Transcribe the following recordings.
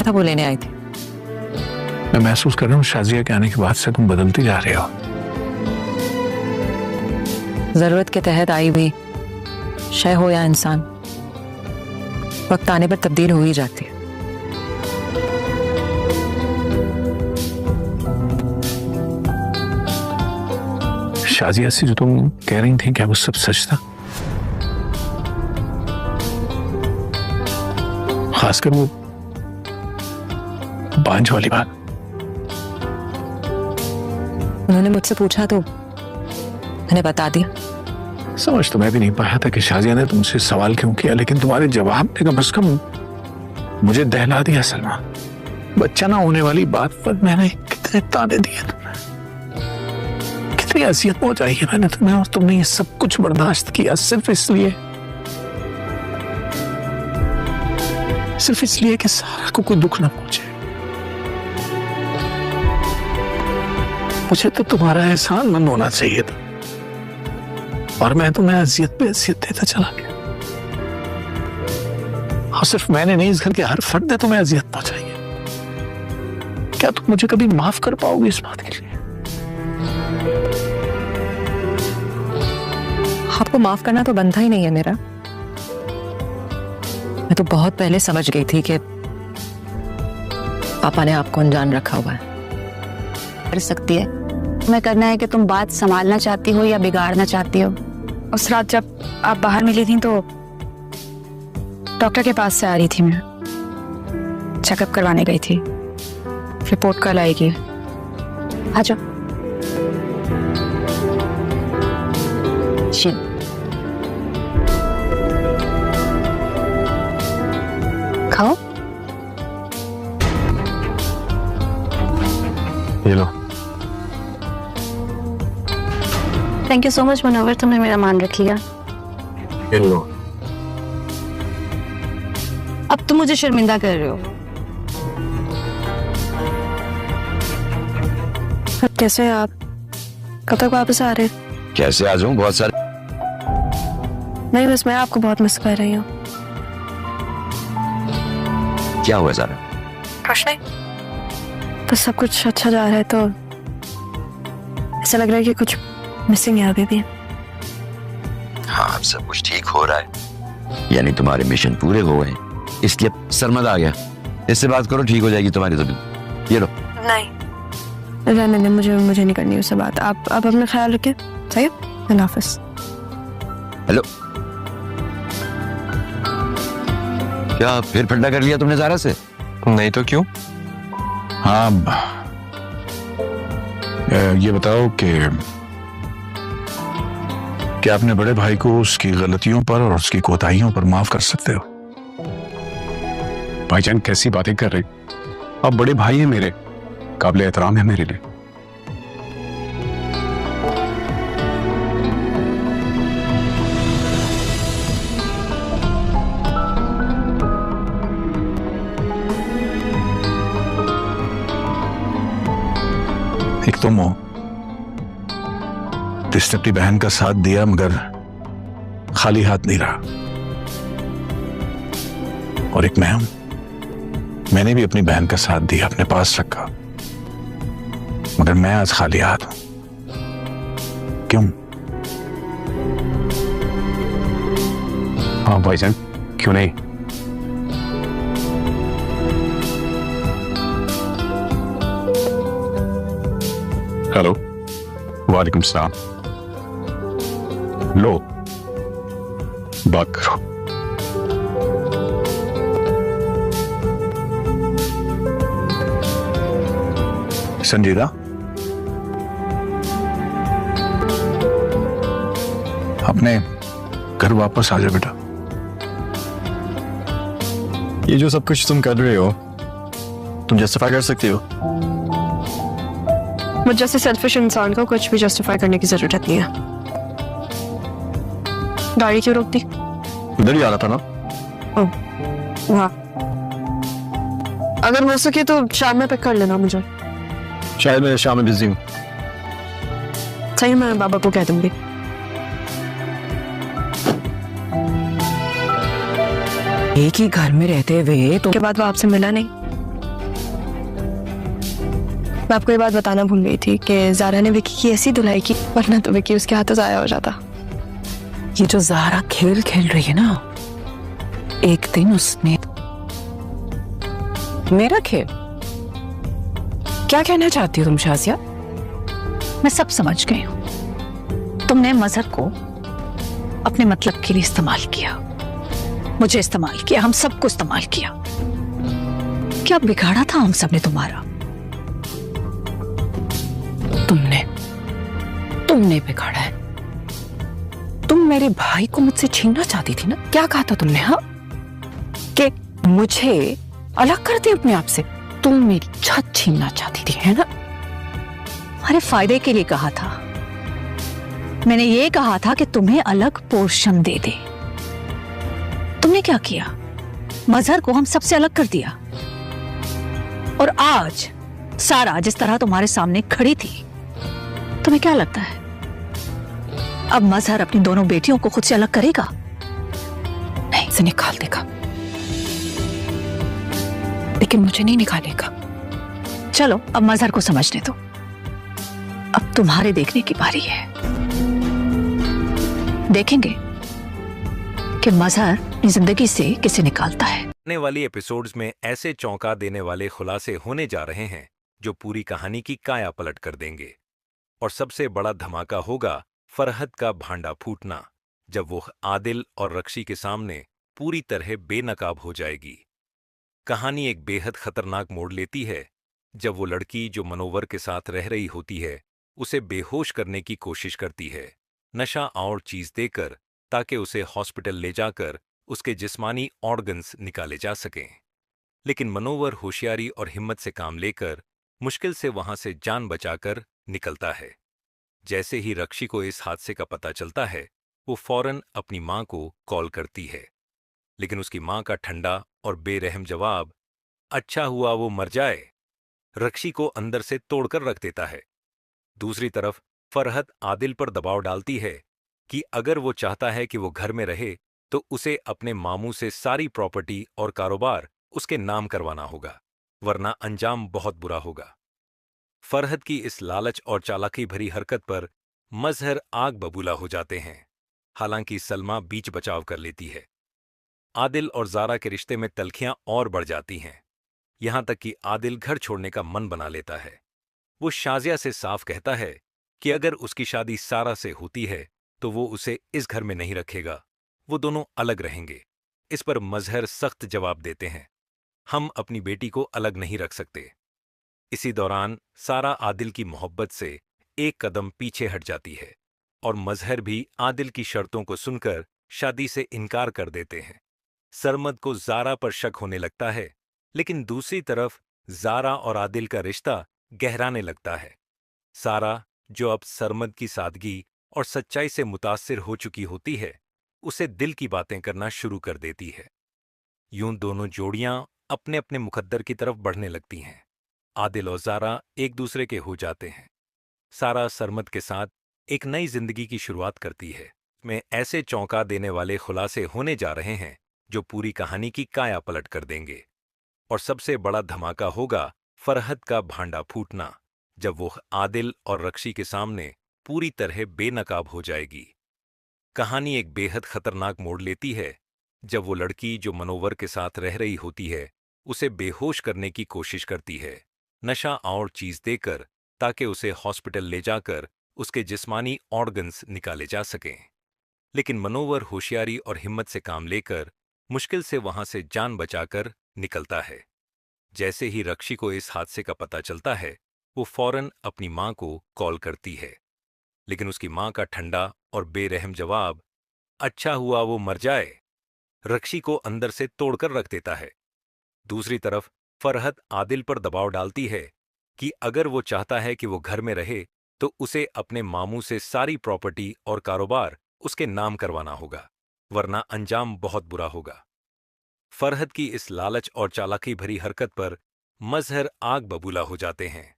था वो लेने आई थी। मैं महसूस कर रहा हूँ शाजिया के आने के बाद से तुम बदलती जा रहे हो। जरूरत के तहत आई हुई शय हो या इंसान, वक्त आने पर तब्दील हो ही जाती है। शाजिया से जो तुम कह रही थी, क्या वो सब सच था? खासकर वो बांझ वाली बात। उन्होंने मुझसे पूछा तो मैंने बता दिया। समझ तो मैं भी नहीं पाया था कि शाजिया ने तुमसे सवाल क्यों किया, लेकिन तुम्हारे जवाब ने कम से कम मुझे दहला दिया। सलमा, बच्चा ना होने वाली बात पर मैंने कितने ताने दिए तुम्हें, कितनी अजियत पहुंचाई है मैंने तुम्हें, और तुमने ये सब कुछ बर्दाश्त किया सिर्फ इसलिए कि सारा को कोई दुख ना पहुंचे। मुझे तो तुम्हारा एहसान मंद होना चाहिए था, और मैं तुम्हें अजियत पे अजियत देता चला गया। और सिर्फ मैंने नहीं, इस घर के हर फर्द ने तुम्हें अजियत पहुंचाई है। क्या तुम मुझे कभी माफ कर पाओगे इस बात के लिए? आपको माफ करना तो बनता ही नहीं है मेरा। मैं तो बहुत पहले समझ गई थी कि पापा ने आपको अनजान रखा हुआ है। कर सकती है, तुम्हें करना है कि तुम बात संभालना चाहती हो या बिगाड़ना चाहती हो। उस रात जब आप बाहर मिली थी तो डॉक्टर के पास से आ रही थी, मैं चेकअप करवाने गई थी। रिपोर्ट कल आएगी। आ जाओ। खाओ। ये लो। Thank you so much Munawar, तुमने मेरा मान रख लिया। ये लो। अब तुम मुझे शर्मिंदा कर रहे हो। कैसे हैं आप? कब तक वापस आ रहे हैं? कैसे आ जाऊं? बहुत सारे। नहीं, बस मैं आपको बहुत मिस कर रही हूँ। क्या हुआ ज़ारा? कुछ नहीं, बस सब कुछ अच्छा जा रहा है तो ऐसा लग रहा है कि कुछ मिसिंग है अभी भी। हाँ, अब सब कुछ ठीक हो रहा है, यानी तुम्हारे मिशन पूरे हो गए, इसलिए सरमद आ गया। इससे बात करो, ठीक हो जाएगी तुम्हारी तबीयत। ये लो। नहीं, नहीं, मुझे नहीं करनी उससे बात। आप अपना ख्याल रखें। सही है? अल्लाह हाफ़िज़। हेलो, क्या फिर फंडा कर लिया तुमने ज़ारा से? नहीं तो क्यों? हाँ, ये बताओ कि क्या अपने बड़े भाई को उसकी गलतियों पर और उसकी कोताहियों पर माफ कर सकते हो? भाईजान कैसी बातें कर रहे? आप बड़े भाई हैं मेरे, काबिल एहतराम है मेरे लिए। एक तुम हो जिसने अपनी बहन का साथ दिया मगर खाली हाथ नहीं रहा, और एक मैं हूं, मैंने भी अपनी बहन का साथ दिया, अपने पास रखा, मगर मैं आज खाली हाथ हूं। क्यों? हाँ भाईजान, क्यों नहीं। हेलो, वालेकुम सलाम। लो, बात करो। संजीदा, अपने घर वापस आ जा बेटा। ये जो सब कुछ तुम कर रहे हो, तुम जस्टिफाई कर सकती हो? मुझ जैसे सेल्फिश इंसान को कुछ भी जस्टिफाई करने की जरूरत नहीं है। गाड़ी क्यों रोक दी? इधर ही आ रहा था ना। वहाँ अगर हो सके तो शाम में पिक कर लेना मुझे। शायद मैं शाम में बिजी हूँ। सही, मैं बाबा को कह दूंगी। एक ही घर में रहते हुए तो के बाद वो आपसे मिला नहीं? मैं आपको ये बात बताना भूल गई थी कि ज़ारा ने विकी की ऐसी धुलाई की, वरना तो विकी उसके हाथों ज़ाया हो जाता। ये जो ज़ारा खेल खेल रही है ना, एक दिन उसने मेरा खेल। क्या कहना चाहती हो तुम शाजिया? मैं सब समझ गई हूं। तुमने मजहर को अपने मतलब के लिए इस्तेमाल किया, मुझे इस्तेमाल किया, हम सबको इस्तेमाल किया। क्या बिगाड़ा था हम सब ने तुम्हारा? तुमने बिगाड़ा है। तुम मेरे भाई को मुझसे छीनना चाहती थी ना? क्या कहा था तुमने? हाँ, कि मुझे अलग कर दे अपने आप से। तुम मेरी छत छीनना चाहती थी, है ना? हमारे फायदे के लिए कहा था। मैंने ये कहा था कि तुम्हें अलग पोर्शन दे दे। तुमने क्या किया? मजहर को हम सबसे अलग कर दिया। और आज सारा जिस तरह तुम्हारे सामने खड़ी थी, तुम्हें क्या लगता है अब मजहर अपनी दोनों बेटियों को खुद से अलग करेगा? नहीं, इसे निकाल देगा, लेकिन मुझे नहीं निकालेगा। चलो अब मजहर को समझने दो। अब तुम्हारे देखने की बारी है। देखेंगे कि मजहर अपनी जिंदगी से किसे निकालता है। आने वाली एपिसोड्स में ऐसे चौंका देने वाले खुलासे होने जा रहे हैं जो पूरी कहानी की काया पलट कर देंगे। और सबसे बड़ा धमाका होगा फरहद का भांडा फूटना, जब वो आदिल और रक्षी के सामने पूरी तरह बेनकाब हो जाएगी। कहानी एक बेहद खतरनाक मोड़ लेती है जब वो लड़की जो मनोवर के साथ रह रही होती है उसे बेहोश करने की कोशिश करती है, नशा और चीज देकर, ताकि उसे हॉस्पिटल ले जाकर उसके जिस्मानी ऑर्गन्स निकाले जा सकें। लेकिन मनोवर होशियारी और हिम्मत से काम लेकर मुश्किल से वहां से जान बचाकर निकलता है। जैसे ही रक्षी को इस हादसे का पता चलता है, वो फौरन अपनी मां को कॉल करती है, लेकिन उसकी मां का ठंडा और बेरहम जवाब, अच्छा हुआ वो मर जाए, रक्षी को अंदर से तोड़कर रख देता है। दूसरी तरफ फरहद आदिल पर दबाव डालती है कि अगर वो चाहता है कि वो घर में रहे तो उसे अपने मामू से सारी प्रॉपर्टी और कारोबार उसके नाम करवाना होगा, वरना अंजाम बहुत बुरा होगा। फरहद की इस लालच और चालाकी भरी हरकत पर मजहर आग बबूला हो जाते हैं। हालांकि सलमा बीच बचाव कर लेती है। आदिल और ज़ारा के रिश्ते में तल्खियां और बढ़ जाती हैं, यहां तक कि आदिल घर छोड़ने का मन बना लेता है। वो शाजिया से साफ कहता है कि अगर उसकी शादी सारा से होती है तो वो उसे इस घर में नहीं रखेगा, वो दोनों अलग रहेंगे। इस पर मजहर सख्त जवाब देते हैं, हम अपनी बेटी को अलग नहीं रख सकते। इसी दौरान सारा आदिल की मोहब्बत से एक कदम पीछे हट जाती है और मजहर भी आदिल की शर्तों को सुनकर शादी से इनकार कर देते हैं। सरमद को ज़ारा पर शक होने लगता है, लेकिन दूसरी तरफ ज़ारा और आदिल का रिश्ता गहराने लगता है। सारा, जो अब सरमद की सादगी और सच्चाई से मुतासिर हो चुकी होती है, उसे दिल की बातें करना शुरू कर देती है। यूं दोनों जोड़ियां अपने अपने मुकद्दर की तरफ बढ़ने लगती हैं। आदिल और ज़ारा एक दूसरे के हो जाते हैं। सारा सरमद के साथ एक नई जिंदगी की शुरुआत करती है। में ऐसे चौंका देने वाले खुलासे होने जा रहे हैं जो पूरी कहानी की काया पलट कर देंगे। और सबसे बड़ा धमाका होगा फरहद का भांडा फूटना, जब वो आदिल और रक्षी के सामने पूरी तरह बेनकाब हो जाएगी। कहानी एक बेहद खतरनाक मोड़ लेती है जब वो लड़की जो मनोवर के साथ रह रही होती है उसे बेहोश करने की कोशिश करती है, नशा और चीज देकर, ताकि उसे हॉस्पिटल ले जाकर उसके जिस्मानी ऑर्गन्स निकाले जा सकें। लेकिन मनोवर होशियारी और हिम्मत से काम लेकर मुश्किल से वहां से जान बचाकर निकलता है। जैसे ही रक्षी को इस हादसे का पता चलता है, वो फौरन अपनी मां को कॉल करती है, लेकिन उसकी मां का ठंडा और बेरहम जवाब, अच्छा हुआ वो मर जाए, रक्षी को अंदर से तोड़कर रख देता है। दूसरी तरफ फरहद आदिल पर दबाव डालती है कि अगर वो चाहता है कि वो घर में रहे तो उसे अपने मामू से सारी प्रॉपर्टी और कारोबार उसके नाम करवाना होगा, वरना अंजाम बहुत बुरा होगा। फरहद की इस लालच और चालाकी भरी हरकत पर मजहर आग बबूला हो जाते हैं।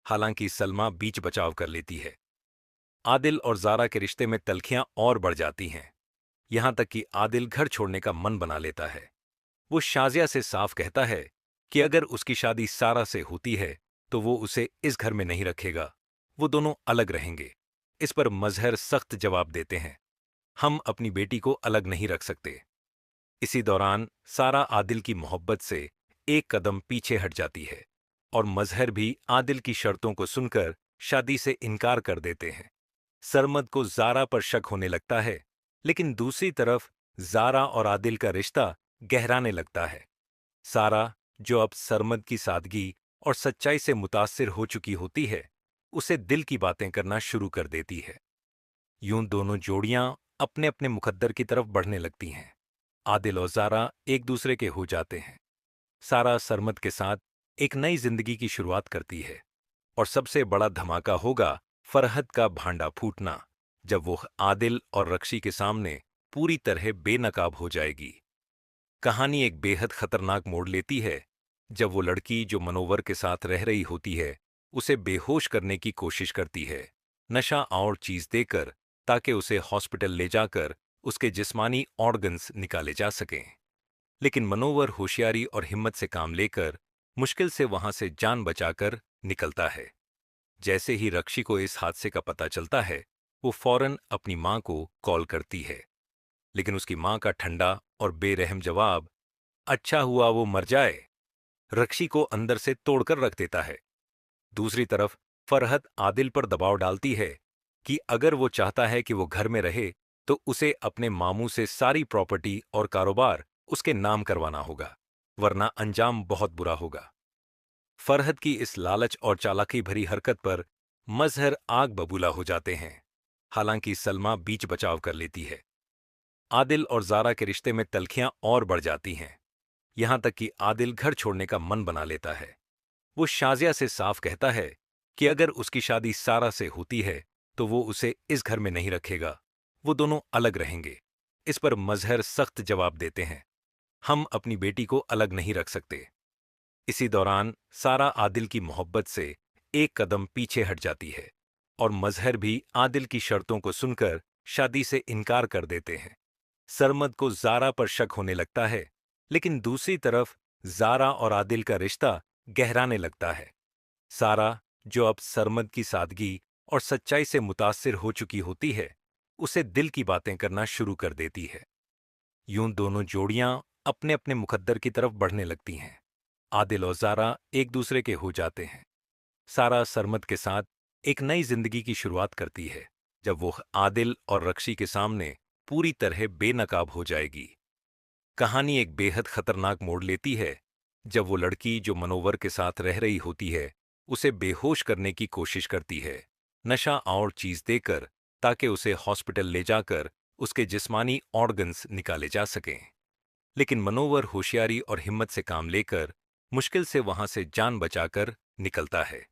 हालांकि सलमा बीच बचाव कर लेती है। आदिल और ज़ारा के रिश्ते में तल्खियां और बढ़ जाती हैं, यहां तक कि आदिल घर छोड़ने का मन बना लेता है। वो शाजिया से साफ कहता है कि अगर उसकी शादी सारा से होती है तो वो उसे इस घर में नहीं रखेगा, वो दोनों अलग रहेंगे। इस पर मजहर सख्त जवाब देते हैं, हम अपनी बेटी को अलग नहीं रख सकते। इसी दौरान सारा आदिल की मोहब्बत से एक कदम पीछे हट जाती है और मजहर भी आदिल की शर्तों को सुनकर शादी से इनकार कर देते हैं। सरमद को जारा पर शक होने लगता है, लेकिन दूसरी तरफ जारा और आदिल का रिश्ता गहराने लगता है। सारा, जो अब सरमद की सादगी और सच्चाई से मुतासिर हो चुकी होती है, उसे दिल की बातें करना शुरू कर देती है। यूं दोनों जोड़ियां अपने अपने मुकद्दर की तरफ बढ़ने लगती हैं। आदिल और जारा एक दूसरे के हो जाते हैं। सारा सरमद के साथ एक नई जिंदगी की शुरुआत करती है और सबसे बड़ा धमाका होगा फरहद का भांडा फूटना, जब वो आदिल और रक्षी के सामने पूरी तरह बेनकाब हो जाएगी। कहानी एक बेहद खतरनाक मोड़ लेती है जब वो लड़की जो मनोवर के साथ रह रही होती है उसे बेहोश करने की कोशिश करती है, नशा और चीज देकर, ताकि उसे हॉस्पिटल ले जाकर उसके जिस्मानी ऑर्गन्स निकाले जा सकें। लेकिन मनोवर होशियारी और हिम्मत से काम लेकर मुश्किल से वहां से जान बचाकर निकलता है। जैसे ही रक्षी को इस हादसे का पता चलता है, वो फौरन अपनी मां को कॉल करती है, लेकिन उसकी मां का ठंडा और बेरहम जवाब, अच्छा हुआ वो मर जाए, रक्षी को अंदर से तोड़कर रख देता है। दूसरी तरफ फरहद आदिल पर दबाव डालती है कि अगर वो चाहता है कि वो घर में रहे तो उसे अपने मामू से सारी प्रॉपर्टी और कारोबार उसके नाम करवाना होगा, वरना अंजाम बहुत बुरा होगा। फरहद की इस लालच और चालाकी भरी हरकत पर मजहर आग बबूला हो जाते हैं। हालांकि सलमा बीच बचाव कर लेती है। आदिल और जारा के रिश्ते में तल्खियां और बढ़ जाती हैं, यहां तक कि आदिल घर छोड़ने का मन बना लेता है। वो शाजिया से साफ कहता है कि अगर उसकी शादी सारा से होती है तो वो उसे इस घर में नहीं रखेगा, वो दोनों अलग रहेंगे। इस पर मजहर सख्त जवाब देते हैं, हम अपनी बेटी को अलग नहीं रख सकते। इसी दौरान सारा आदिल की मोहब्बत से एक कदम पीछे हट जाती है और मजहर भी आदिल की शर्तों को सुनकर शादी से इनकार कर देते हैं। सरमद को जारा पर शक होने लगता है, लेकिन दूसरी तरफ जारा और आदिल का रिश्ता गहराने लगता है। सारा, जो अब सरमद की सादगी और सच्चाई से मुतासिर हो चुकी होती है, उसे दिल की बातें करना शुरू कर देती है। यूं दोनों जोड़ियां अपने अपने मुकद्दर की तरफ बढ़ने लगती हैं। आदिल और जारा एक दूसरे के हो जाते हैं। सारा सरमद के साथ एक नई जिंदगी की शुरुआत करती है जब वो आदिल और रक्षी के सामने पूरी तरह बेनकाब हो जाएगी। कहानी एक बेहद खतरनाक मोड़ लेती है जब वो लड़की जो मनोवर के साथ रह रही होती है उसे बेहोश करने की कोशिश करती है, नशा और चीज देकर, ताकि उसे हॉस्पिटल ले जाकर उसके जिस्मानी ऑर्गन्स निकाले जा सकें। लेकिन मनोवर होशियारी और हिम्मत से काम लेकर मुश्किल से वहां से जान बचाकर निकलता है।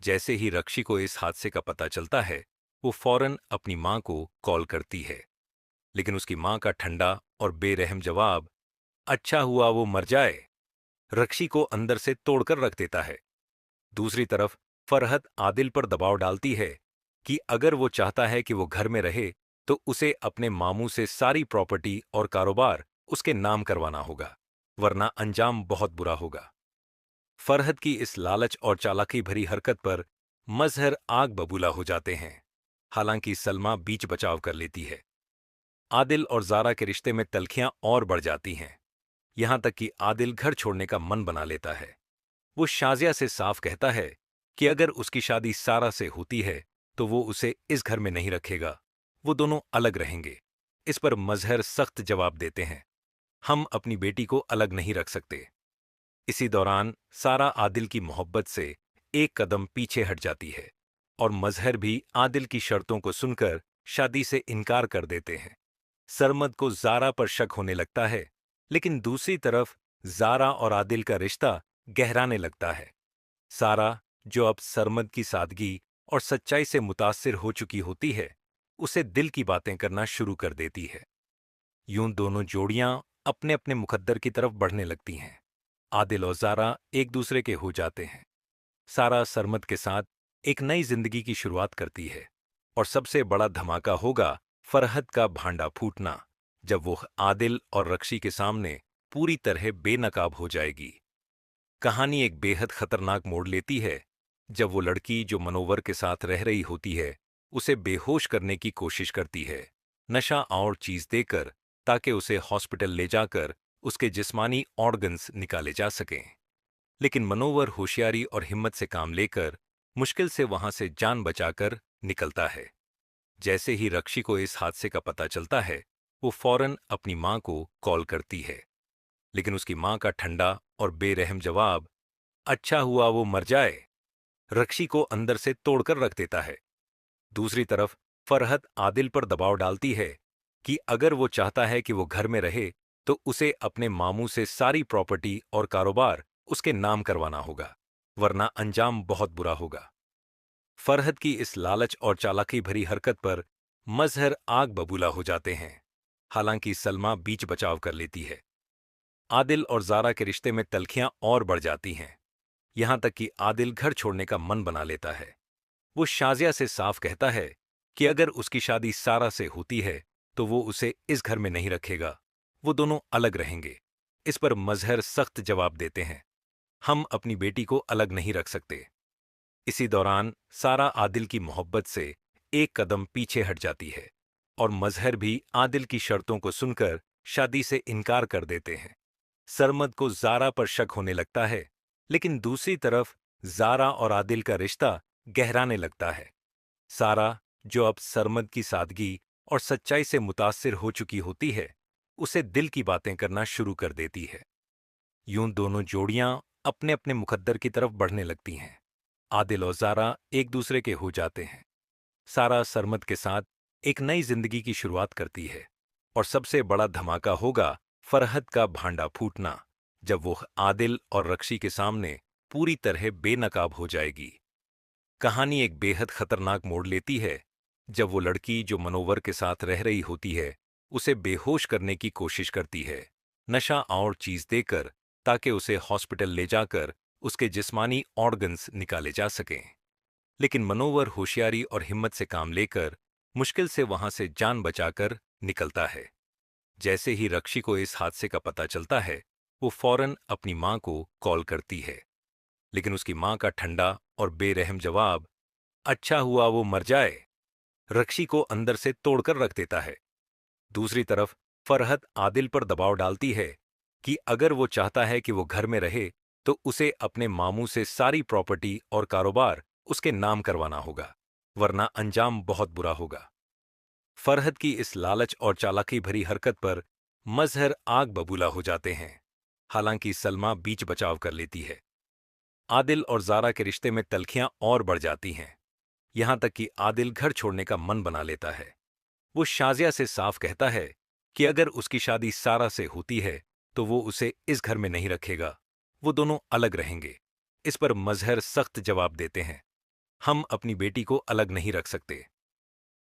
जैसे ही रक्षी को इस हादसे का पता चलता है, वो फौरन अपनी मां को कॉल करती है, लेकिन उसकी मां का ठंडा और बेरहम जवाब, अच्छा हुआ वो मर जाए, रक्षी को अंदर से तोड़कर रख देता है। दूसरी तरफ फरहद आदिल पर दबाव डालती है कि अगर वो चाहता है कि वो घर में रहे तो उसे अपने मामू से सारी प्रॉपर्टी और कारोबार उसके नाम करवाना होगा, वरना अंजाम बहुत बुरा होगा। फरहद की इस लालच और चालाकी भरी हरकत पर मजहर आग बबूला हो जाते हैं। हालांकि सलमा बीच बचाव कर लेती है। आदिल और जारा के रिश्ते में तल्खियां और बढ़ जाती हैं, यहां तक कि आदिल घर छोड़ने का मन बना लेता है। वो शाजिया से साफ कहता है कि अगर उसकी शादी सारा से होती है तो वो उसे इस घर में नहीं रखेगा, वो दोनों अलग रहेंगे। इस पर मजहर सख्त जवाब देते हैं, हम अपनी बेटी को अलग नहीं रख सकते। इसी दौरान सारा आदिल की मोहब्बत से एक कदम पीछे हट जाती है और मजहर भी आदिल की शर्तों को सुनकर शादी से इनकार कर देते हैं। सरमद को जारा पर शक होने लगता है, लेकिन दूसरी तरफ जारा और आदिल का रिश्ता गहराने लगता है। सारा, जो अब सरमद की सादगी और सच्चाई से मुतासिर हो चुकी होती है, उसे दिल की बातें करना शुरू कर देती है। यूं दोनों जोड़ियां अपने अपने मुकद्दर की तरफ बढ़ने लगती हैं। आदिल और जारा एक दूसरे के हो जाते हैं। सारा सरमद के साथ एक नई जिंदगी की शुरुआत करती है और सबसे बड़ा धमाका होगा फरहद का भांडा फूटना, जब वो आदिल और रक्षी के सामने पूरी तरह बेनकाब हो जाएगी। कहानी एक बेहद खतरनाक मोड़ लेती है जब वो लड़की जो मनोवर के साथ रह रही होती है उसे बेहोश करने की कोशिश करती है, नशा और चीज देकर, ताकि उसे हॉस्पिटल ले जाकर उसके जिस्मानी ऑर्गन्स निकाले जा सकें। लेकिन मनोवर होशियारी और हिम्मत से काम लेकर मुश्किल से वहां से जान बचाकर निकलता है। जैसे ही रक्षी को इस हादसे का पता चलता है, वो फौरन अपनी मां को कॉल करती है, लेकिन उसकी मां का ठंडा और बेरहम जवाब, अच्छा हुआ वो मर जाए, रक्षी को अंदर से तोड़कर रख देता है। दूसरी तरफ फरहत आदिल पर दबाव डालती है कि अगर वो चाहता है कि वो घर में रहे तो उसे अपने मामू से सारी प्रॉपर्टी और कारोबार उसके नाम करवाना होगा, वरना अंजाम बहुत बुरा होगा। फरहत की इस लालच और चालाकी भरी हरकत पर मजहर आग बबूला हो जाते हैं। हालांकि सलमा बीच बचाव कर लेती है। आदिल और जारा के रिश्ते में तल्खियां और बढ़ जाती हैं, यहां तक कि आदिल घर छोड़ने का मन बना लेता है। वो शाजिया से साफ कहता है कि अगर उसकी शादी सारा से होती है तो वो उसे इस घर में नहीं रखेगा, वो दोनों अलग रहेंगे। इस पर मजहर सख्त जवाब देते हैं, हम अपनी बेटी को अलग नहीं रख सकते। इसी दौरान सारा आदिल की मोहब्बत से एक कदम पीछे हट जाती है और मजहर भी आदिल की शर्तों को सुनकर शादी से इनकार कर देते हैं। सरमद को जारा पर शक होने लगता है, लेकिन दूसरी तरफ जारा और आदिल का रिश्ता गहराने लगता है। सारा, जो अब सरमद की सादगी और सच्चाई से मुतासिर हो चुकी होती है, उसे दिल की बातें करना शुरू कर देती है। यूं दोनों जोड़ियां अपने अपने मुकद्दर की तरफ बढ़ने लगती हैं। आदिल और जारा एक दूसरे के हो जाते हैं। सारा सरमद के साथ एक नई जिंदगी की शुरुआत करती है और सबसे बड़ा धमाका होगा फरहत का भांडा फूटना, जब वो आदिल और रक्षी के सामने पूरी तरह बेनकाब हो जाएगी। कहानी एक बेहद खतरनाक मोड़ लेती है जब वो लड़की जो मनोवर के साथ रह रही होती है उसे बेहोश करने की कोशिश करती है, नशा और चीज देकर, ताकि उसे हॉस्पिटल ले जाकर उसके जिस्मानी ऑर्गन्स निकाले जा सकें। लेकिन मनोवर होशियारी और हिम्मत से काम लेकर मुश्किल से वहां से जान बचाकर निकलता है। जैसे ही रक्षी को इस हादसे का पता चलता है, वो फौरन अपनी मां को कॉल करती है, लेकिन उसकी मां का ठंडा और बेरहम जवाब, अच्छा हुआ वो मर जाए, रक्षी को अंदर से तोड़कर रख देता है। दूसरी तरफ फरहत आदिल पर दबाव डालती है कि अगर वो चाहता है कि वो घर में रहे तो उसे अपने मामू से सारी प्रॉपर्टी और कारोबार उसके नाम करवाना होगा, वरना अंजाम बहुत बुरा होगा। फरहत की इस लालच और चालाकी भरी हरकत पर मजहर आग बबूला हो जाते हैं। हालांकि सलमा बीच बचाव कर लेती है। आदिल और जारा के रिश्ते में तल्खियां और बढ़ जाती हैं, यहां तक कि आदिल घर छोड़ने का मन बना लेता है। वो शाजिया से साफ कहता है कि अगर उसकी शादी सारा से होती है तो वो उसे इस घर में नहीं रखेगा, वो दोनों अलग रहेंगे। इस पर मजहर सख्त जवाब देते हैं, हम अपनी बेटी को अलग नहीं रख सकते।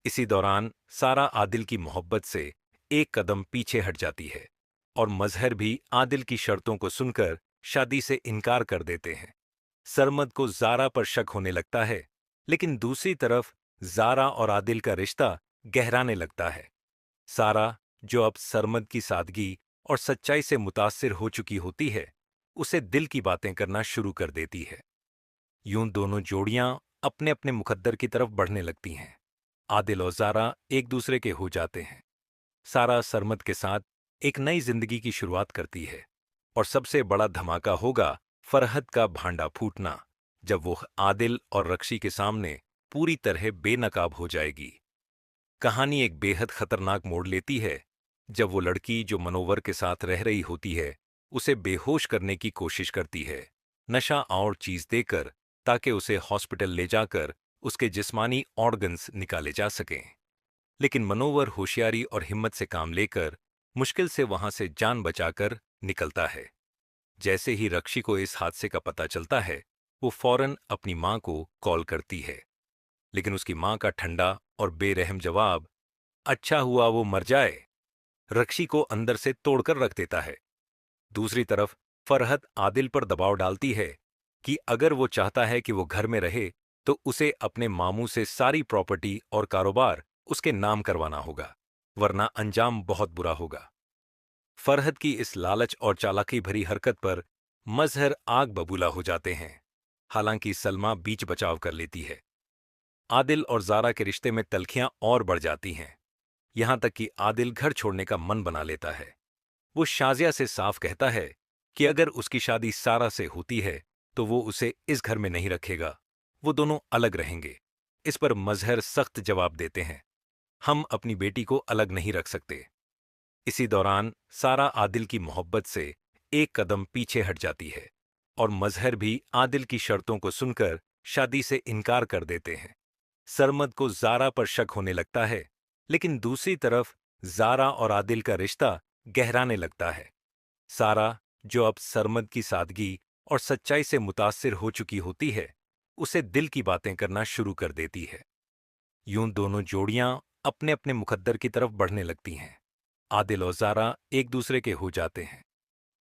इसी दौरान सारा आदिल की मोहब्बत से एक कदम पीछे हट जाती है और मजहर भी आदिल की शर्तों को सुनकर शादी से इनकार कर देते हैं। सरमद को जारा पर शक होने लगता है, लेकिन दूसरी तरफ जारा और आदिल का रिश्ता गहराने लगता है। सारा, जो अब सरमद की सादगी और सच्चाई से मुतासिर हो चुकी होती है, उसे दिल की बातें करना शुरू कर देती है। यूं दोनों जोड़ियां अपने अपने मुकद्दर की तरफ बढ़ने लगती हैं। आदिल और जारा एक दूसरे के हो जाते हैं। सारा सरमद के साथ एक नई जिंदगी की शुरुआत करती है और सबसे बड़ा धमाका होगा फरहत का भांडा फूटना, जब वो आदिल और रक्षी के सामने पूरी तरह बेनकाब हो जाएगी। कहानी एक बेहद खतरनाक मोड़ लेती है जब वो लड़की जो मनोवर के साथ रह रही होती है उसे बेहोश करने की कोशिश करती है, नशा और चीज देकर, ताकि उसे हॉस्पिटल ले जाकर उसके जिस्मानी ऑर्गन्स निकाले जा सकें। लेकिन मनोवर होशियारी और हिम्मत से काम लेकर मुश्किल से वहां से जान बचाकर निकलता है। जैसे ही रक्षी को इस हादसे का पता चलता है, वो फौरन अपनी मां को कॉल करती है, लेकिन उसकी मां का ठंडा और बेरहम जवाब, अच्छा हुआ वो मर जाए, रक्षी को अंदर से तोड़कर रख देता है। दूसरी तरफ फरहत आदिल पर दबाव डालती है कि अगर वो चाहता है कि वो घर में रहे तो उसे अपने मामू से सारी प्रॉपर्टी और कारोबार उसके नाम करवाना होगा, वरना अंजाम बहुत बुरा होगा। फरहत की इस लालच और चालाकी भरी हरकत पर मजहर आग बबूला हो जाते हैं। हालांकि सलमा बीच बचाव कर लेती है। आदिल और जारा के रिश्ते में तल्खियां और बढ़ जाती हैं, यहां तक कि आदिल घर छोड़ने का मन बना लेता है। वो शाजिया से साफ कहता है कि अगर उसकी शादी सारा से होती है तो वो उसे इस घर में नहीं रखेगा, वो दोनों अलग रहेंगे। इस पर मजहर सख्त जवाब देते हैं, हम अपनी बेटी को अलग नहीं रख सकते। इसी दौरान सारा आदिल की मोहब्बत से एक कदम पीछे हट जाती है और मजहर भी आदिल की शर्तों को सुनकर शादी से इनकार कर देते हैं। सरमद को जारा पर शक होने लगता है, लेकिन दूसरी तरफ जारा और आदिल का रिश्ता गहराने लगता है। सारा, जो अब सरमद की सादगी और सच्चाई से मुतासिर हो चुकी होती है, उसे दिल की बातें करना शुरू कर देती है। यूं दोनों जोड़ियां अपने अपने मुकद्दर की तरफ बढ़ने लगती हैं। आदिल और जारा एक दूसरे के हो जाते हैं।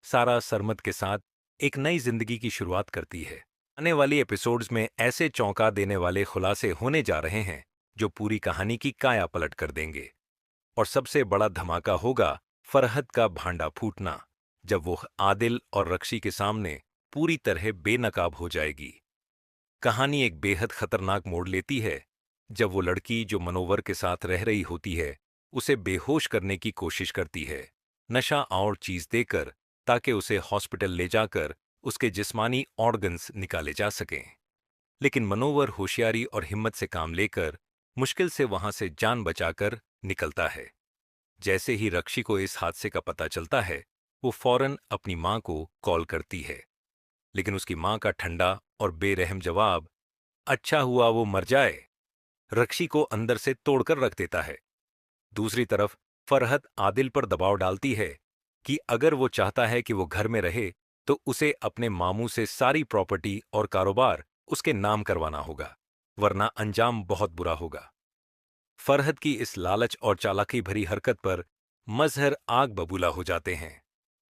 सारा सरमद के साथ एक नई जिंदगी की शुरुआत करती है। आने वाली एपिसोड्स में ऐसे चौंका देने वाले खुलासे होने जा रहे हैं जो पूरी कहानी की काया पलट कर देंगे। और सबसे बड़ा धमाका होगा फरहद का भांडा फूटना, जब वो आदिल और रक्षी के सामने पूरी तरह बेनकाब हो जाएगी। कहानी एक बेहद खतरनाक मोड़ लेती है जब वो लड़की जो मनोवर के साथ रह रही होती है उसे बेहोश करने की कोशिश करती है, नशा और चीज देकर, ताकि उसे हॉस्पिटल ले जाकर उसके जिस्मानी ऑर्गन्स निकाले जा सकें। लेकिन मनोवर होशियारी और हिम्मत से काम लेकर मुश्किल से वहां से जान बचाकर निकलता है। जैसे ही रक्षी को इस हादसे का पता चलता है, वो फौरन अपनी मां को कॉल करती है, लेकिन उसकी मां का ठंडा और बेरहम जवाब, अच्छा हुआ वो मर जाए, रक्षी को अंदर से तोड़कर रख देता है। दूसरी तरफ फरहद आदिल पर दबाव डालती है कि अगर वो चाहता है कि वो घर में रहे तो उसे अपने मामू से सारी प्रॉपर्टी और कारोबार उसके नाम करवाना होगा, वरना अंजाम बहुत बुरा होगा। फरहद की इस लालच और चालाकी भरी हरकत पर मजहर आग बबूला हो जाते हैं।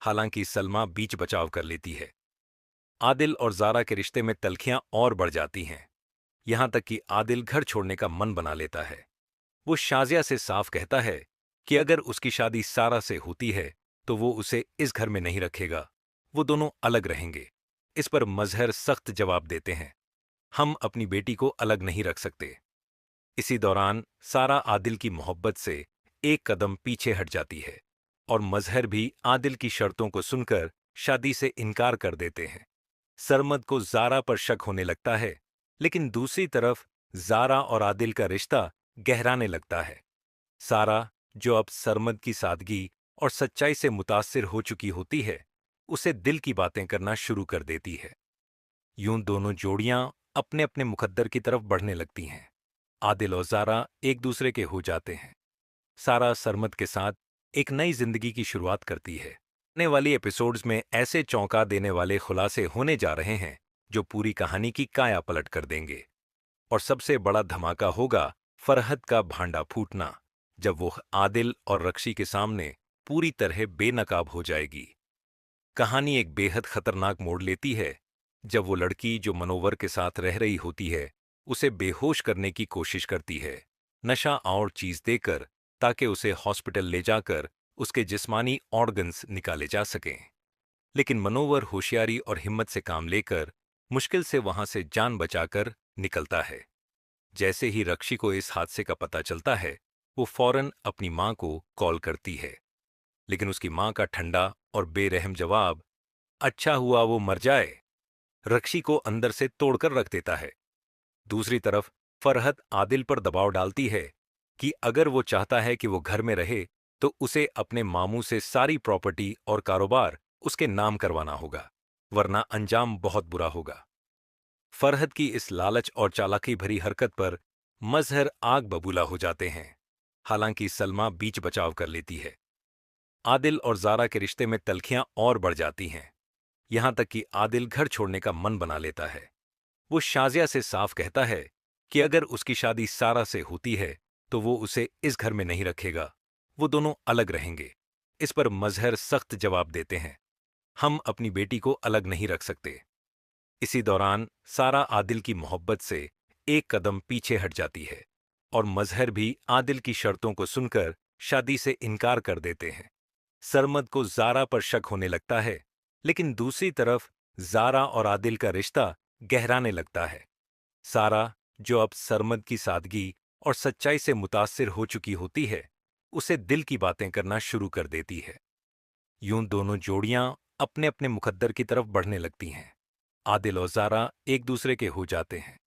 हालांकि सलमा बीच बचाव कर लेती है। आदिल और जारा के रिश्ते में तल्खियां और बढ़ जाती हैं, यहां तक कि आदिल घर छोड़ने का मन बना लेता है। वो शाजिया से साफ कहता है कि अगर उसकी शादी सारा से होती है तो वो उसे इस घर में नहीं रखेगा, वो दोनों अलग रहेंगे। इस पर मजहर सख्त जवाब देते हैं, हम अपनी बेटी को अलग नहीं रख सकते। इसी दौरान सारा आदिल की मोहब्बत से एक कदम पीछे हट जाती है और मजहर भी आदिल की शर्तों को सुनकर शादी से इनकार कर देते हैं। सरमद को जारा पर शक होने लगता है, लेकिन दूसरी तरफ जारा और आदिल का रिश्ता गहराने लगता है। सारा, जो अब सरमद की सादगी और सच्चाई से मुतासिर हो चुकी होती है, उसे दिल की बातें करना शुरू कर देती है। यूं दोनों जोड़ियां अपने अपने मुकद्दर की तरफ बढ़ने लगती हैं। आदिल और जारा एक दूसरे के हो जाते हैं। सारा सरमद के साथ एक नई जिंदगी की शुरुआत करती है। आने वाली एपिसोड्स में ऐसे चौंका देने वाले खुलासे होने जा रहे हैं जो पूरी कहानी की काया पलट कर देंगे। और सबसे बड़ा धमाका होगा फरहद का भांडा फूटना, जब वो आदिल और रक्षी के सामने पूरी तरह बेनकाब हो जाएगी। कहानी एक बेहद खतरनाक मोड़ लेती है जब वो लड़की जो मनोवर के साथ रह रही होती है उसे बेहोश करने की कोशिश करती है, नशा और चीज देकर, ताकि उसे हॉस्पिटल ले जाकर उसके जिस्मानी ऑर्गन्स निकाले जा सकें। लेकिन मनोवर होशियारी और हिम्मत से काम लेकर मुश्किल से वहां से जान बचाकर निकलता है। जैसे ही रक्षी को इस हादसे का पता चलता है, वो फौरन अपनी मां को कॉल करती है, लेकिन उसकी मां का ठंडा और बेरहम जवाब, अच्छा हुआ वो मर जाए, रक्षी को अंदर से तोड़कर रख देता है। दूसरी तरफ फरहद आदिल पर दबाव डालती है कि अगर वो चाहता है कि वो घर में रहे तो उसे अपने मामू से सारी प्रॉपर्टी और कारोबार उसके नाम करवाना होगा, वरना अंजाम बहुत बुरा होगा। फरहद की इस लालच और चालाकी भरी हरकत पर मजहर आग बबूला हो जाते हैं। हालांकि सलमा बीच बचाव कर लेती है। आदिल और जारा के रिश्ते में तल्खियां और बढ़ जाती हैं, यहां तक कि आदिल घर छोड़ने का मन बना लेता है। वो शाजिया से साफ कहता है कि अगर उसकी शादी सारा से होती है तो वो उसे इस घर में नहीं रखेगा, वो दोनों अलग रहेंगे। इस पर मजहर सख्त जवाब देते हैं, हम अपनी बेटी को अलग नहीं रख सकते। इसी दौरान सारा आदिल की मोहब्बत से एक कदम पीछे हट जाती है और मजहर भी आदिल की शर्तों को सुनकर शादी से इनकार कर देते हैं। सरमद को जारा पर शक होने लगता है, लेकिन दूसरी तरफ जारा और आदिल का रिश्ता गहराने लगता है। सारा, जो अब सरमद की सादगी और सच्चाई से मुतासिर हो चुकी होती है, उसे दिल की बातें करना शुरू कर देती है। यूं दोनों जोड़ियां अपने अपने मुकद्दर की तरफ बढ़ने लगती हैं। आदिल और जारा एक दूसरे के हो जाते हैं।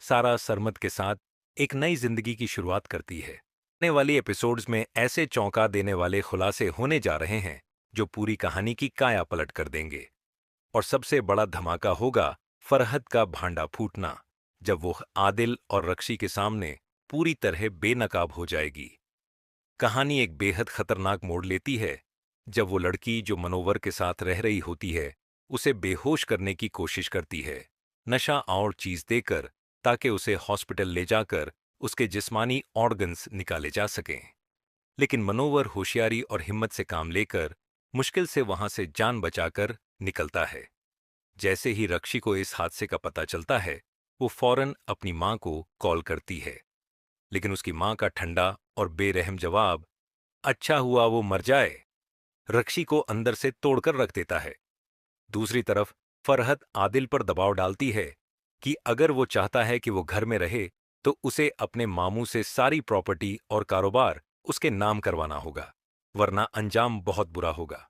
सारा सरमद के साथ एक नई जिंदगी की शुरुआत करती है। आने वाली एपिसोड्स में ऐसे चौंका देने वाले खुलासे होने जा रहे हैं जो पूरी कहानी की काया पलट कर देंगे। और सबसे बड़ा धमाका होगा फरहद का भांडा फूटना, जब वो आदिल और रक्षी के सामने पूरी तरह बेनकाब हो जाएगी। कहानी एक बेहद खतरनाक मोड़ लेती है जब वो लड़की जो मनोवर के साथ रह रही होती है उसे बेहोश करने की कोशिश करती है, नशा और चीज देकर, ताकि उसे हॉस्पिटल ले जाकर उसके जिस्मानी ऑर्गन्स निकाले जा सकें। लेकिन मनोवर होशियारी और हिम्मत से काम लेकर मुश्किल से वहां से जान बचाकर निकलता है। जैसे ही रक्षी को इस हादसे का पता चलता है, वो फौरन अपनी मां को कॉल करती है। लेकिन उसकी मां का ठंडा और बेरहम जवाब, अच्छा हुआ वो मर जाए, रक्षी को अंदर से तोड़कर रख देता है। दूसरी तरफ फरहद आदिल पर दबाव डालती है कि अगर वो चाहता है कि वो घर में रहे तो उसे अपने मामू से सारी प्रॉपर्टी और कारोबार उसके नाम करवाना होगा, वरना अंजाम बहुत बुरा होगा।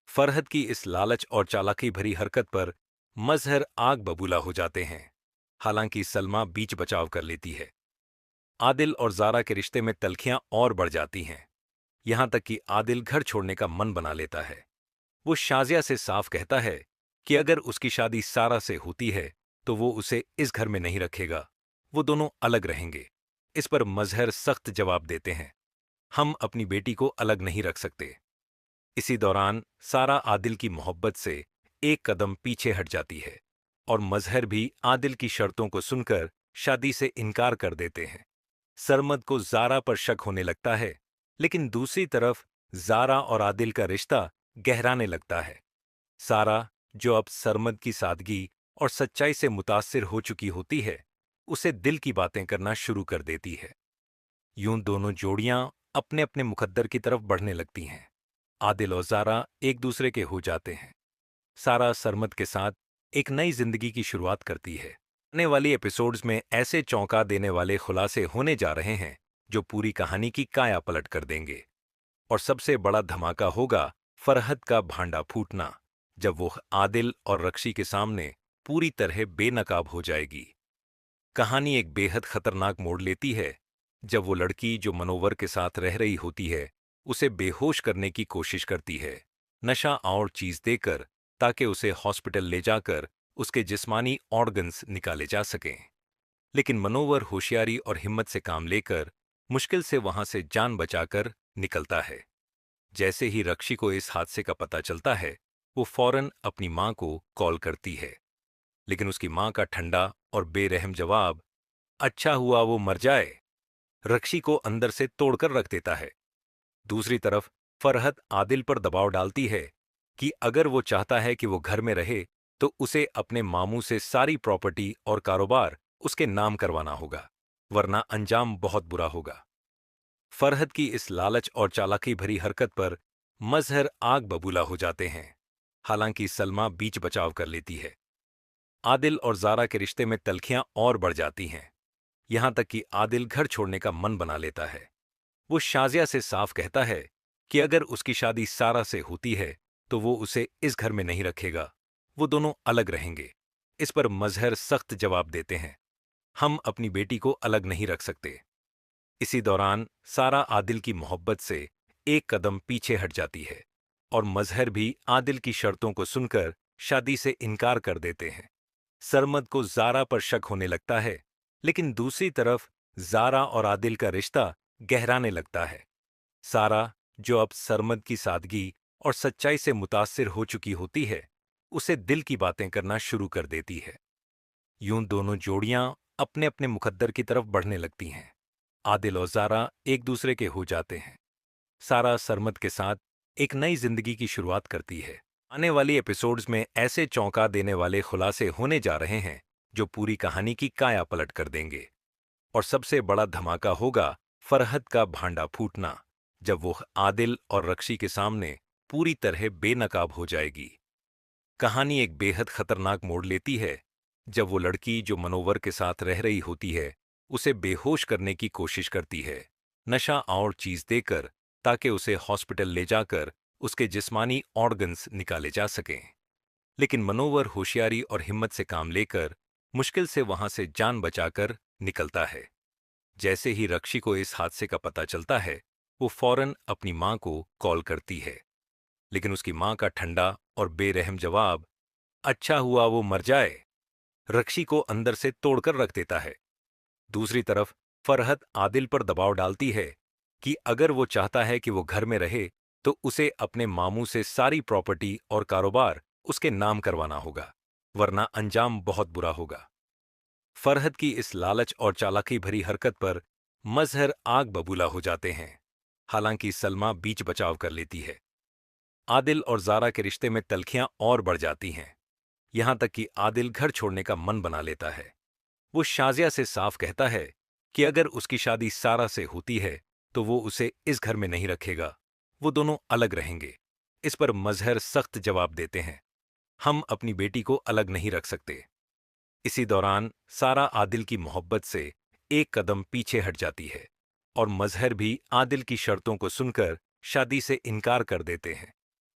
फरहद की इस लालच और चालाकी भरी हरकत पर मजहर आग बबूला हो जाते हैं। हालांकि सलमा बीच बचाव कर लेती है। आदिल और जारा के रिश्ते में तल्खियां और बढ़ जाती हैं, यहां तक कि आदिल घर छोड़ने का मन बना लेता है। वो शाजिया से साफ कहता है कि अगर उसकी शादी सारा से होती है तो वो उसे इस घर में नहीं रखेगा, वो दोनों अलग रहेंगे। इस पर मजहर सख्त जवाब देते हैं, हम अपनी बेटी को अलग नहीं रख सकते। इसी दौरान सारा आदिल की मोहब्बत से एक कदम पीछे हट जाती है और मजहर भी आदिल की शर्तों को सुनकर शादी से इनकार कर देते हैं। सरमद को जारा पर शक होने लगता है, लेकिन दूसरी तरफ जारा और आदिल का रिश्ता गहराने लगता है। सारा, जो अब सरमद की सादगी और सच्चाई से मुतासिर हो चुकी होती है, उसे दिल की बातें करना शुरू कर देती है। यूं दोनों जोड़ियां अपने अपने मुकद्दर की तरफ बढ़ने लगती हैं। आदिल और जारा एक दूसरे के हो जाते हैं। सारा सरमद के साथ एक नई जिंदगी की शुरुआत करती है। आने वाली एपिसोड्स में ऐसे चौंका देने वाले खुलासे होने जा रहे हैं जो पूरी कहानी की काया पलट कर देंगे। और सबसे बड़ा धमाका होगा फरहद का भांडा फूटना, जब वो आदिल और रक्षी के सामने पूरी तरह बेनकाब हो जाएगी। कहानी एक बेहद खतरनाक मोड़ लेती है जब वो लड़की जो मनोवर के साथ रह रही होती है उसे बेहोश करने की कोशिश करती है, नशा और चीज देकर, ताकि उसे हॉस्पिटल ले जाकर उसके जिस्मानी ऑर्गन्स निकाले जा सकें। लेकिन मनोवर होशियारी और हिम्मत से काम लेकर मुश्किल से वहां से जान बचाकर निकलता है। जैसे ही रक्षी को इस हादसे का पता चलता है, वो फौरन अपनी मां को कॉल करती है। लेकिन उसकी मां का ठंडा और बेरहम जवाब, अच्छा हुआ वो मर जाए, रक्षी को अंदर से तोड़कर रख देता है। दूसरी तरफ फरहद आदिल पर दबाव डालती है कि अगर वो चाहता है कि वो घर में रहे तो उसे अपने मामू से सारी प्रॉपर्टी और कारोबार उसके नाम करवाना होगा, वरना अंजाम बहुत बुरा होगा। फरहद की इस लालच और चालाकी भरी हरकत पर मजहर आग बबूला हो जाते हैं। हालांकि सलमा बीच बचाव कर लेती है। आदिल और जारा के रिश्ते में तल्खियां और बढ़ जाती हैं, यहां तक कि आदिल घर छोड़ने का मन बना लेता है। वो शाजिया से साफ कहता है कि अगर उसकी शादी सारा से होती है तो वो उसे इस घर में नहीं रखेगा, वो दोनों अलग रहेंगे। इस पर मजहर सख्त जवाब देते हैं, हम अपनी बेटी को अलग नहीं रख सकते। इसी दौरान सारा आदिल की मोहब्बत से एक कदम पीछे हट जाती है और मजहर भी आदिल की शर्तों को सुनकर शादी से इनकार कर देते हैं। सरमद को जारा पर शक होने लगता है, लेकिन दूसरी तरफ जारा और आदिल का रिश्ता गहराने लगता है। सारा, जो अब सरमद की सादगी और सच्चाई से मुतासिर हो चुकी होती है, उसे दिल की बातें करना शुरू कर देती है। यूं दोनों जोड़ियां अपने अपने मुकद्दर की तरफ बढ़ने लगती हैं। आदिल और जारा एक दूसरे के हो जाते हैं। सारा सरमद के साथ एक नई जिंदगी की शुरुआत करती है। आने वाली एपिसोड्स में ऐसे चौंका देने वाले खुलासे होने जा रहे हैं जो पूरी कहानी की काया पलट कर देंगे। और सबसे बड़ा धमाका होगा फरहद का भांडा फूटना, जब वो आदिल और रक्षी के सामने पूरी तरह बेनकाब हो जाएगी। कहानी एक बेहद खतरनाक मोड़ लेती है जब वो लड़की जो मनोवर के साथ रह रही होती है उसे बेहोश करने की कोशिश करती है, नशा और चीज देकर, ताकि उसे हॉस्पिटल ले जाकर उसके जिस्मानी ऑर्गन्स निकाले जा सकें। लेकिन मनोवर होशियारी और हिम्मत से काम लेकर मुश्किल से वहां से जान बचाकर निकलता है। जैसे ही रक्षी को इस हादसे का पता चलता है, वो फौरन अपनी मां को कॉल करती है, लेकिन उसकी मां का ठंडा और बेरहम जवाब, अच्छा हुआ वो मर जाए, रक्षी को अंदर से तोड़कर रख देता है। दूसरी तरफ फरहत आदिल पर दबाव डालती है कि अगर वो चाहता है कि वो घर में रहे तो उसे अपने मामू से सारी प्रॉपर्टी और कारोबार उसके नाम करवाना होगा, वरना अंजाम बहुत बुरा होगा। फरहत की इस लालच और चालाकी भरी हरकत पर मजहर आग बबूला हो जाते हैं। हालांकि सलमा बीच बचाव कर लेती है। आदिल और जारा के रिश्ते में तल्खियां और बढ़ जाती हैं, यहां तक कि आदिल घर छोड़ने का मन बना लेता है। वो शाजिया से साफ कहता है कि अगर उसकी शादी सारा से होती है तो वो उसे इस घर में नहीं रखेगा, वो दोनों अलग रहेंगे। इस पर मजहर सख्त जवाब देते हैं, हम अपनी बेटी को अलग नहीं रख सकते। इसी दौरान सारा आदिल की मोहब्बत से एक कदम पीछे हट जाती है और मजहर भी आदिल की शर्तों को सुनकर शादी से इनकार कर देते हैं।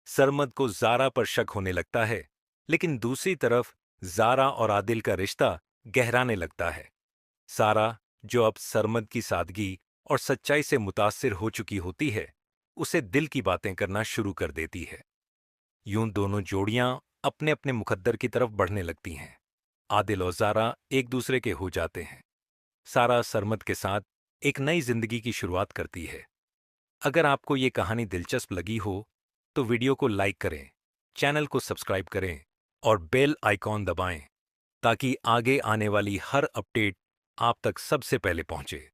सरमद को जारा पर शक होने लगता है, लेकिन दूसरी तरफ जारा और आदिल का रिश्ता गहराने लगता है। सारा, जो अब सरमद की सादगी और सच्चाई से मुतासिर हो चुकी होती है, उसे दिल की बातें करना शुरू कर देती है। यूं दोनों जोड़ियां अपने अपने मुकद्दर की तरफ बढ़ने लगती हैं। आदिल और जारा एक दूसरे के हो जाते हैं। सारा सरमद के साथ एक नई जिंदगी की शुरुआत करती है। अगर आपको ये कहानी दिलचस्प लगी हो तो वीडियो को लाइक करें, चैनल को सब्सक्राइब करें और बेल आइकॉन दबाएं ताकि आगे आने वाली हर अपडेट आप तक सबसे पहले पहुंचे।